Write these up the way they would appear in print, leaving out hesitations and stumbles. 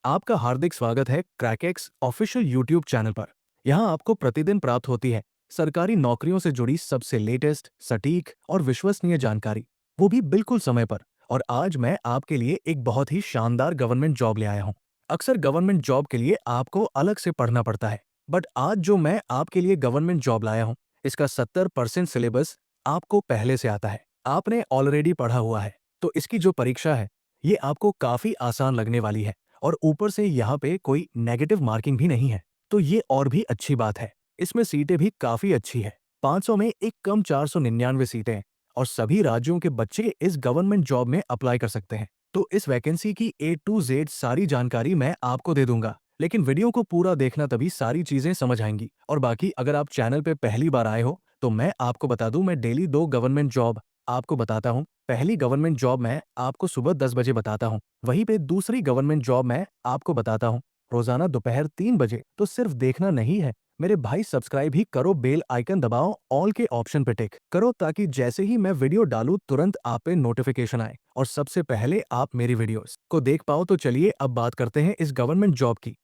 आपका हार्दिक स्वागत है क्रैकेक्स ऑफिशियल यूट्यूब चैनल पर। यहाँ आपको प्रतिदिन प्राप्त होती है सरकारी नौकरियों से जुड़ी सबसे लेटेस्ट, सटीक और विश्वसनीय जानकारी, वो भी बिल्कुल समय पर। और आज मैं आपके लिए एक बहुत ही शानदार गवर्नमेंट जॉब ले आया हूँ। अक्सर गवर्नमेंट जॉब के लिए आपको अलग से पढ़ना पड़ता है, बट आज जो मैं आपके लिए गवर्नमेंट जॉब लाया हूँ, इसका 70% सिलेबस आपको पहले से आता है। आपने ऑलरेडी पढ़ा हुआ है, तो इसकी जो परीक्षा है, ये आपको काफी आसान लगने वाली है। और ऊपर से यहाँ पे कोई नेगेटिव मार्किंग भी नहीं है, तो ये और भी अच्छी बात है। इसमें सीटें भी काफी अच्छी है, 500 में एक कम 499 सीटें हैं, और सभी राज्यों के बच्चे इस गवर्नमेंट जॉब में अप्लाई कर सकते हैं। तो इस वैकेंसी की A to Z सारी जानकारी मैं आपको दे दूंगा, लेकिन वीडियो को पूरा देखना, तभी सारी चीजें समझ आएंगी। और बाकी अगर आप चैनल पे पहली बार आए हो, तो मैं आपको बता दूं, मैं डेली 2 गवर्नमेंट जॉब आपको बताता हूँ। पहली गवर्नमेंट जॉब मैं आपको सुबह 10 बजे बताता हूँ, वहीं पे दूसरी गवर्नमेंट जॉब मैं आपको बताता हूँ रोजाना दोपहर 3 बजे। तो सिर्फ देखना नहीं है मेरे भाई, सब्सक्राइब ही करो, बेल आइकन दबाओ, ऑल के ऑप्शन पे टिक करो, ताकि जैसे ही मैं वीडियो डालूं तुरंत आप पे नोटिफिकेशन आए और सबसे पहले आप मेरी वीडियोस को देख पाओ। तो चलिए अब बात करते हैं इस गवर्नमेंट जॉब की।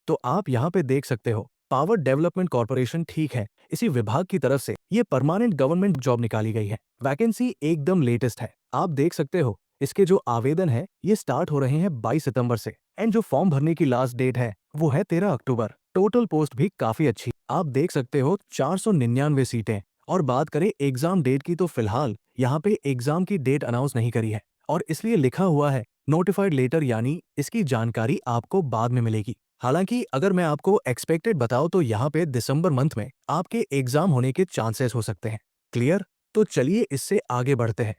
तो आप यहाँ पे देख सकते हो, पावर डेवलपमेंट कॉर्पोरेशन, ठीक है, इसी विभाग की तरफ से ये परमानेंट गवर्नमेंट जॉब निकाली गई है। वैकेंसी एकदम लेटेस्ट है, आप देख सकते हो। इसके जो आवेदन है ये स्टार्ट हो रहे हैं 22 सितंबर से, एंड जो फॉर्म भरने की लास्ट डेट है वो है 13 अक्टूबर। टोटल पोस्ट भी काफी अच्छी, आप देख सकते हो 499 सीटें। और बात करें एग्जाम डेट की, तो फिलहाल यहाँ पे एग्जाम की डेट अनाउंस नहीं करी है, और इसलिए लिखा हुआ है नोटिफाइड लेटर, यानी इसकी जानकारी आपको बाद में मिलेगी। हालांकि अगर मैं आपको एक्सपेक्टेड बताऊं, तो यहाँ पे दिसंबर मंथ में आपके एग्जाम होने के चांसेस हो सकते हैं। क्लियर? तो चलिए इससे आगे बढ़ते हैं।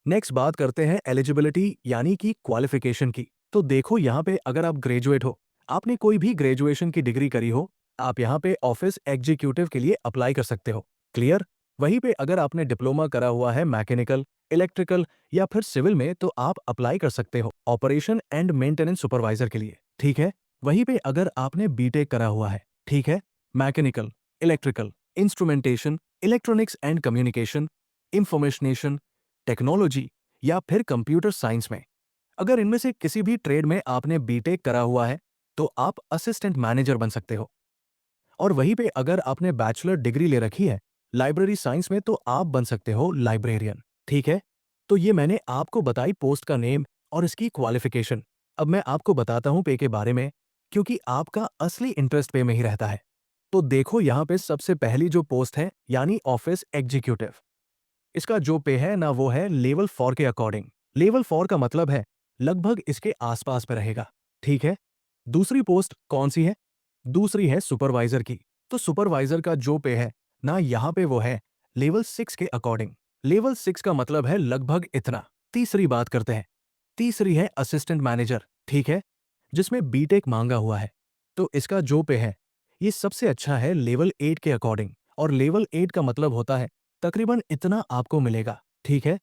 नेक्स्ट बात करते हैं एलिजिबिलिटी यानी कि क्वालिफिकेशन की। तो देखो यहाँ पे अगर आप ग्रेजुएट हो, आपने कोई भी ग्रेजुएशन की डिग्री करी हो, आप यहाँ पे ऑफिस एग्जीक्यूटिव के लिए अप्लाई कर सकते हो। क्लियर? वहीं पे अगर आपने डिप्लोमा करा हुआ है मैकेनिकल, इलेक्ट्रिकल या फिर सिविल में, तो आप अप्लाई कर सकते हो ऑपरेशन एंड मेंटेनेंस सुपरवाइजर के लिए। ठीक है? वहीं पे अगर आपने बीटेक करा हुआ है, ठीक है, mechanical, electrical, instrumentation, electronics and communication, information technology या फिर कंप्यूटर साइंस में, अगर इनमें से किसी भी ट्रेड में आपने बीटेक करा हुआ है, तो आप असिस्टेंट मैनेजर बन सकते हो। और वहीं पे अगर आपने बैचलर डिग्री ले रखी है लाइब्रेरी साइंस में, तो आप बन सकते हो लाइब्रेरियन। ठीक है? तो ये मैंने आपको बताई पोस्ट का नेम और इसकी क्वालिफिकेशन। अब मैं आपको बताता हूं पे के बारे में, क्योंकि आपका असली इंटरेस्ट पे में ही रहता है। तो देखो यहाँ पे सबसे पहली जो पोस्ट है, यानी ऑफिस एग्जीक्यूटिव, इसका जो पे है ना, वो है लेवल 4 के अकॉर्डिंग। लेवल 4 का मतलब है लगभग इसके आसपास पे रहेगा। ठीक है? दूसरी पोस्ट कौन सी है? दूसरी है सुपरवाइजर की। तो सुपरवाइजर का जो पे है ना, यहाँ पे वो है लेवल 6 के अकॉर्डिंग। लेवल 6 का मतलब है लगभग इतना। तीसरी बात करते हैं, तीसरी है असिस्टेंट मैनेजर। ठीक है? जिसमें बीटेक मांगा हुआ है, तो इसका जो पे है ये सबसे अच्छा है लेवल 8 के अकॉर्डिंग। और लेवल 8 का मतलब होता है तकरीबन इतना आपको मिलेगा। ठीक है?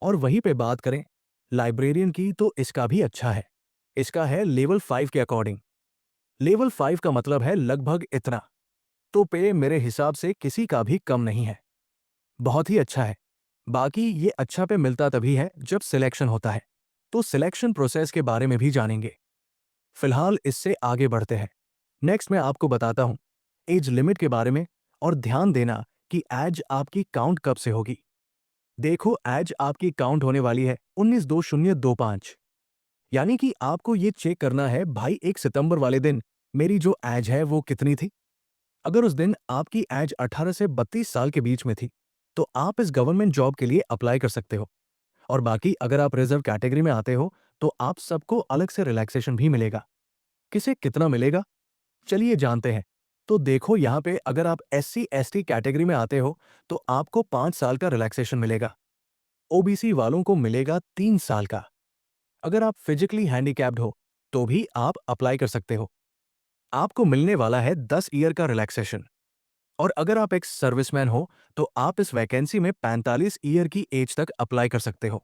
और वहीं पे बात करें लाइब्रेरियन की, तो इसका भी अच्छा है, इसका है लेवल 5 के अकॉर्डिंग। लेवल 5 का मतलब है लगभग इतना। तो पे मेरे हिसाब से किसी का भी कम नहीं है, बहुत ही अच्छा है। बाकी ये अच्छा पे मिलता तभी है जब सिलेक्शन होता है, तो सिलेक्शन प्रोसेस के बारे में भी जानेंगे। फिलहाल इससे आगे बढ़ते हैं। नेक्स्ट मैं आपको बताता हूं एज लिमिट के बारे में, और ध्यान देना कि एज आपकी काउंट कब से होगी। देखो एज आपकी काउंट होने वाली है 19/2/025, यानी कि आपको ये चेक करना है भाई 1 सितंबर वाले दिन मेरी जो एज है वो कितनी थी। अगर उस दिन आपकी एज 18 से 32 साल के बीच में थी, तो आप इस गवर्नमेंट जॉब के लिए अप्लाई कर सकते हो। और बाकी अगर आप रिजर्व कैटेगरी में आते हो, तो आप सबको अलग से रिलैक्सेशन भी मिलेगा। किसे कितना मिलेगा, चलिए जानते हैं। तो देखो यहाँ पे अगर आप SC/ST कैटेगरी में आते हो, तो आपको 5 साल का रिलैक्सेशन मिलेगा। ओबीसी वालों को मिलेगा 3 साल का। अगर आप फिजिकली हैंडीकैप्ड हो, तो भी आप अप्लाई कर सकते हो, आपको मिलने वाला है 10 ईयर का रिलैक्सेशन। और अगर आप एक सर्विसमैन हो, तो आप इस वैकेंसी में 45 ईयर की एज तक अप्लाई कर सकते हो।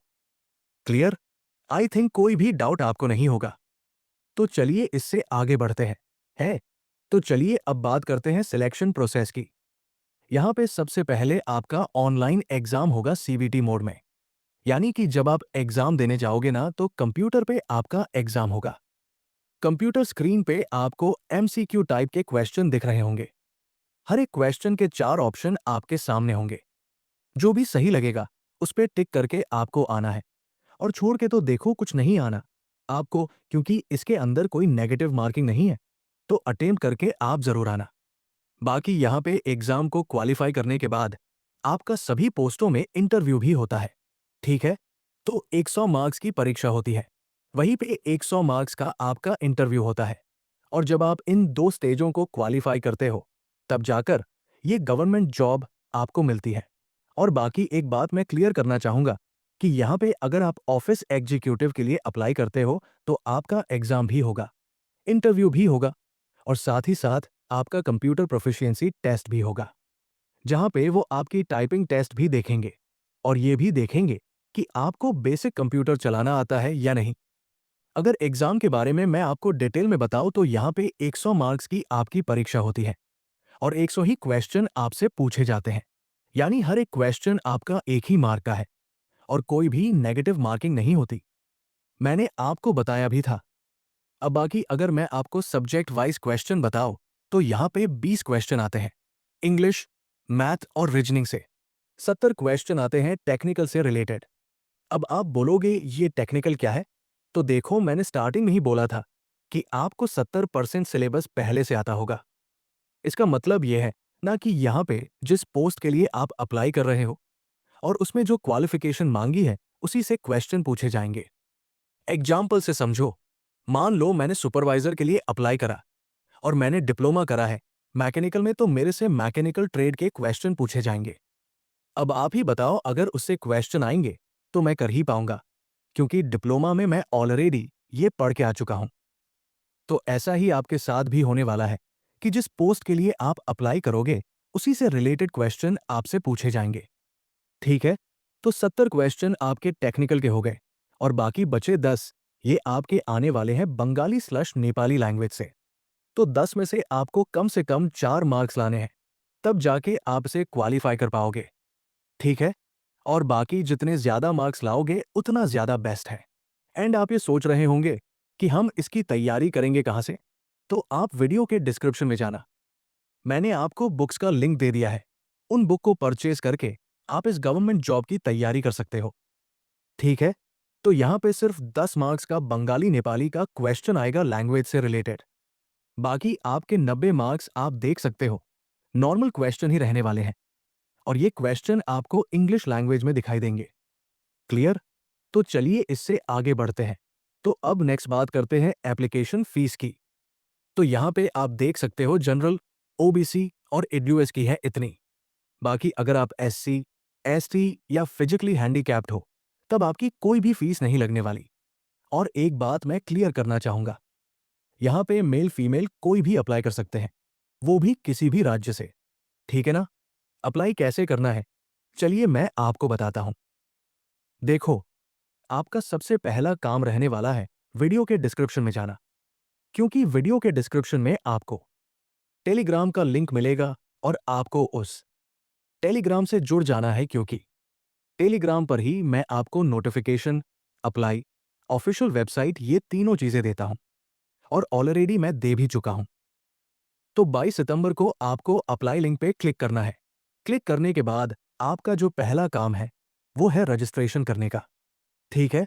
क्लियर? आई थिंक कोई भी डाउट आपको नहीं होगा। तो चलिए इससे आगे बढ़ते हैं। है? तो चलिए अब बात करते हैं सिलेक्शन प्रोसेस की। यहाँ पे सबसे पहले आपका ऑनलाइन एग्जाम होगा CBT मोड में, यानी कि जब आप एग्जाम देने जाओगे ना, तो कंप्यूटर पे आपका एग्जाम होगा। कंप्यूटर स्क्रीन पे आपको एमसीक्यू टाइप के क्वेश्चन दिख रहे होंगे। हर एक क्वेश्चन के 4 ऑप्शन आपके सामने होंगे। जो भी सही लगेगा उस पे टिक करके आपको आना है और छोड़ के तो देखो कुछ नहीं आना आपको, क्योंकि इसके अंदर कोई नेगेटिव मार्किंग नहीं है। तो अटेम्प्ट करके आप जरूर आना। बाकी यहाँ पे एग्जाम को क्वालिफाई करने के बाद आपका सभी पोस्टों में इंटरव्यू भी होता है। ठीक है, तो 100 मार्क्स की परीक्षा होती है, वहीं पे 100 मार्क्स का आपका इंटरव्यू होता है। और जब आप इन 2 स्टेजों को क्वालिफाई करते हो तब जाकर ये गवर्नमेंट जॉब आपको मिलती है। और बाकी एक बात मैं क्लियर करना चाहूंगा कि यहाँ पे अगर आप ऑफिस एग्जीक्यूटिव के लिए अप्लाई करते हो तो आपका एग्जाम भी होगा, इंटरव्यू भी होगा और साथ ही साथ आपका कंप्यूटर प्रोफिशिएंसी टेस्ट भी होगा, जहां पे वो आपकी टाइपिंग टेस्ट भी देखेंगे और ये भी देखेंगे कि आपको बेसिक कंप्यूटर चलाना आता है या नहीं। अगर एग्जाम के बारे में मैं आपको डिटेल में बताऊं तो यहाँ पे 100 मार्क्स की आपकी परीक्षा होती है और 100 ही क्वेश्चन आपसे पूछे जाते हैं। यानी हर एक क्वेश्चन आपका एक ही मार्क का है और कोई भी नेगेटिव मार्किंग नहीं होती। मैंने आपको बताया भी था। अब बाकी अगर मैं आपको सब्जेक्ट वाइज क्वेश्चन बताऊं तो यहाँ पे 20 क्वेश्चन आते हैं इंग्लिश, मैथ और रीजनिंग से। 70 क्वेश्चन आते हैं टेक्निकल से रिलेटेड। अब आप बोलोगे ये टेक्निकल क्या है? तो देखो, मैंने स्टार्टिंग में ही बोला था कि आपको 70% सिलेबस पहले से आता होगा। इसका मतलब यह है ना कि यहाँ पे जिस पोस्ट के लिए आप अप्लाई कर रहे हो और उसमें जो क्वालिफिकेशन मांगी है उसी से क्वेश्चन पूछे जाएंगे। एग्जाम्पल से समझो, मान लो मैंने सुपरवाइजर के लिए अप्लाई करा और मैंने डिप्लोमा करा है मैकेनिकल में, तो मेरे से मैकेनिकल ट्रेड के क्वेश्चन पूछे जाएंगे। अब आप ही बताओ, अगर उससे क्वेश्चन आएंगे तो मैं कर ही पाऊंगा, क्योंकि डिप्लोमा में मैं ऑलरेडी ये पढ़ के आ चुका हूं। तो ऐसा ही आपके साथ भी होने वाला है कि जिस पोस्ट के लिए आप अप्लाई करोगे उसी से रिलेटेड क्वेश्चन आपसे पूछे जाएंगे। ठीक है, तो 70 क्वेश्चन आपके टेक्निकल के हो गए और बाकी बचे 10, ये आपके आने वाले हैं बंगाली स्लश नेपाली लैंग्वेज से। तो 10 में से आपको कम से कम 4 मार्क्स लाने हैं, तब जाके आप इसे क्वालिफाई कर पाओगे। ठीक है, और बाकी जितने ज्यादा मार्क्स लाओगे उतना ज्यादा बेस्ट है। एंड आप ये सोच रहे होंगे कि हम इसकी तैयारी करेंगे कहां से? तो आप वीडियो के डिस्क्रिप्शन में जाना, मैंने आपको बुक्स का लिंक दे दिया है। उन बुक को परचेज करके आप इस गवर्नमेंट जॉब की तैयारी कर सकते हो। ठीक है, तो यहां पे सिर्फ 10 मार्क्स का बंगाली नेपाली का क्वेश्चन आएगा लैंग्वेज से रिलेटेड। बाकी आपके 90 मार्क्स आप देख सकते हो नॉर्मल क्वेश्चन ही रहने वाले हैं और ये क्वेश्चन आपको इंग्लिश लैंग्वेज में दिखाई देंगे। क्लियर? तो चलिए इससे आगे बढ़ते हैं। तो अब नेक्स्ट बात करते हैं एप्लीकेशन फीस की। तो यहां पे आप देख सकते हो जनरल, ओबीसी और ईडब्ल्यूएस की है इतनी। बाकी अगर आप एससी, एसटी या फिजिकली हैंडीकैप्ड हो तब आपकी कोई भी फीस नहीं लगने वाली। और एक बात मैं क्लियर करना चाहूंगा, यहां पे मेल फीमेल कोई भी अप्लाई कर सकते हैं, वो भी किसी भी राज्य से। ठीक है ना? अप्लाई कैसे करना है, चलिए मैं आपको बताता हूं। देखो, आपका सबसे पहला काम रहने वाला है वीडियो के डिस्क्रिप्शन में जाना, क्योंकि वीडियो के डिस्क्रिप्शन में आपको टेलीग्राम का लिंक मिलेगा और आपको उस टेलीग्राम से जुड़ जाना है, क्योंकि टेलीग्राम पर ही मैं आपको नोटिफिकेशन, अप्लाई, ऑफिशियल वेबसाइट ये तीनों चीजें देता हूं और ऑलरेडी मैं दे भी चुका हूं। तो 22 सितंबर को आपको अप्लाई लिंक पे क्लिक करना है। क्लिक करने के बाद आपका जो पहला काम है वो है रजिस्ट्रेशन करने का। ठीक है,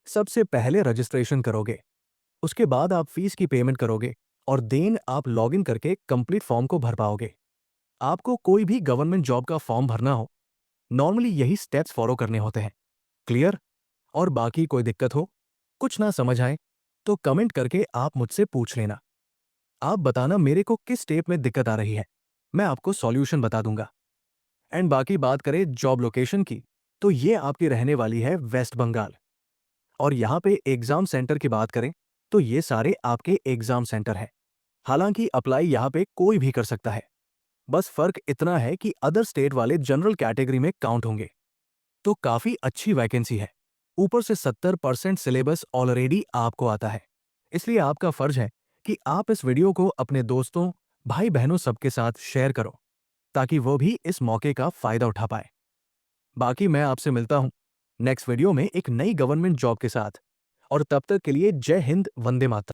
सबसे पहले रजिस्ट्रेशन करोगे, उसके बाद आप फीस की पेमेंट करोगे और देन आप लॉगिन करके कंप्लीट फॉर्म को भर पाओगे। आपको कोई भी गवर्नमेंट जॉब का फॉर्म भरना हो, नॉर्मली यही स्टेप्स फॉलो करने होते हैं। क्लियर? और बाकी कोई दिक्कत हो, कुछ ना समझ आए तो कमेंट करके आप मुझसे पूछ लेना। आप बताना मेरे को किस स्टेप में दिक्कत आ रही है, मैं आपको सॉल्यूशन बता दूंगा। एंड बाकी बात करें जॉब लोकेशन की, तो ये आपकी रहने वाली है वेस्ट बंगाल। और यहाँ पे एग्जाम सेंटर की बात करें तो ये सारे आपके एग्जाम सेंटर हैं। हालांकि अप्लाई यहाँ पे कोई भी कर सकता है, बस फर्क इतना है कि अदर स्टेट वाले जनरल कैटेगरी में काउंट होंगे। तो काफी अच्छी वैकेंसी है, ऊपर से 70% सिलेबस ऑलरेडी आपको आता है। इसलिए आपका फर्ज है कि आप इस वीडियो को अपने दोस्तों, भाई बहनों सबके साथ शेयर करो, ताकि वो भी इस मौके का फायदा उठा पाए। बाकी मैं आपसे मिलता हूं नेक्स्ट वीडियो में एक नई गवर्नमेंट जॉब के साथ, और तब तक के लिए जय हिंद, वंदे मातरम।